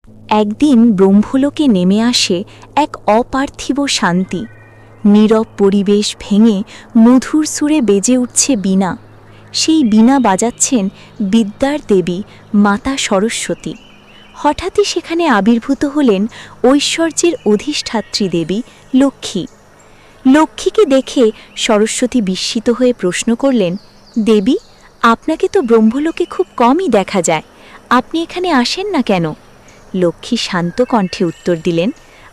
একদিন ব্রহ্মলোকে নেমে আসে এক অপার্থিব শান্তি। নীরব পরিবেশ ভেঙে মধুর সুরে বেজে উঠছে বীণা। সেই বীণা বাজাচ্ছেন বিদ্যার দেবী মাতা সরস্বতী। হঠাৎই সেখানে আবির্ভূত হলেন ঐশ্বর্যের অধিষ্ঠাত্রী দেবী লক্ষ্মী। লক্ষ্মীকে দেখে সরস্বতী বিস্মিত হয়ে প্রশ্ন করলেন, দেবী, আপনাকে তো ব্রহ্মলোকে খুব কমই দেখা যায়, আপনি এখানে আসেন না কেন? লক্ষ্মী শান্ত কণ্ঠে উত্তর দিলেন,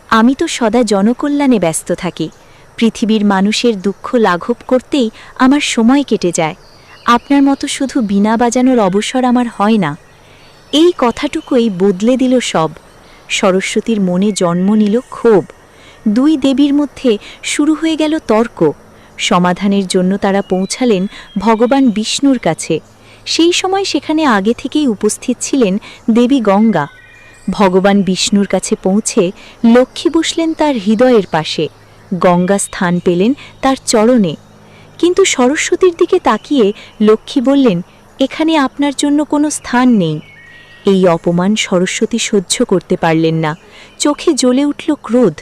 আমি তো সদা জনকল্যাণে ব্যস্ত থাকি। পৃথিবীর মানুষের দুঃখ লাঘব করতেই আমার সময় কেটে যায়। আপনার মতো শুধু বীণা বাজানোর অবসর আমার হয় না। এই কথাটুকুই বদলে দিল সব। সরস্বতীর মনে জন্ম নিল ক্ষোভ। দুই দেবীর মধ্যে শুরু হয়ে গেল তর্ক। সমাধানের জন্য তারা পৌঁছালেন ভগবান বিষ্ণুর কাছে। সেই সময় সেখানে আগে থেকেই উপস্থিত ছিলেন দেবী গঙ্গা। ভগবান বিষ্ণুর কাছে পৌঁছে লক্ষ্মী বসলেন তার হৃদয়ের পাশে, গঙ্গা স্থান পেলেন তার চরণে। কিন্তু সরস্বতীর দিকে তাকিয়ে লক্ষ্মী বললেন, এখানে আপনার জন্য কোনো স্থান নেই। এই অপমান সরস্বতী সহ্য করতে পারলেন না। চোখে জ্বলে উঠল ক্রোধ।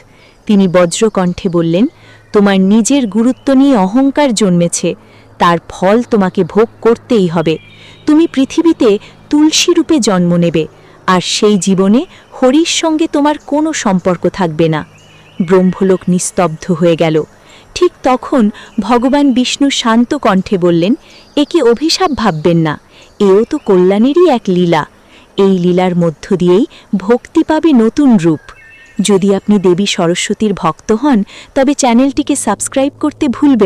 তিনি বজ্রকণ্ঠে বললেন, তোমার নিজের গুরুত্ব নিয়ে অহংকার জন্মেছে, তার ফল তোমাকে ভোগ করতেই হবে। তুমি পৃথিবীতে তুলসী রূপে জন্ম নেবে, আর সেই জীবনে হরির সঙ্গে তোমার কোনো সম্পর্ক থাকবে না। ব্রহ্মলোক নিস্তব্ধ হয়ে গেল। ঠিক তখন ভগবান বিষ্ণু শান্ত কণ্ঠে বললেন, একে অভিশাপ ভাববেন না, এও তো কল্যাণেরই এক লীলা। এই লীলার মধ্য দিয়েই ভক্তি পাবে নতুন রূপ। যদি আপনি দেবী সরস্বতীর ভক্ত হন, তবে চ্যানেলটিকে সাবস্ক্রাইব করতে ভুলবেন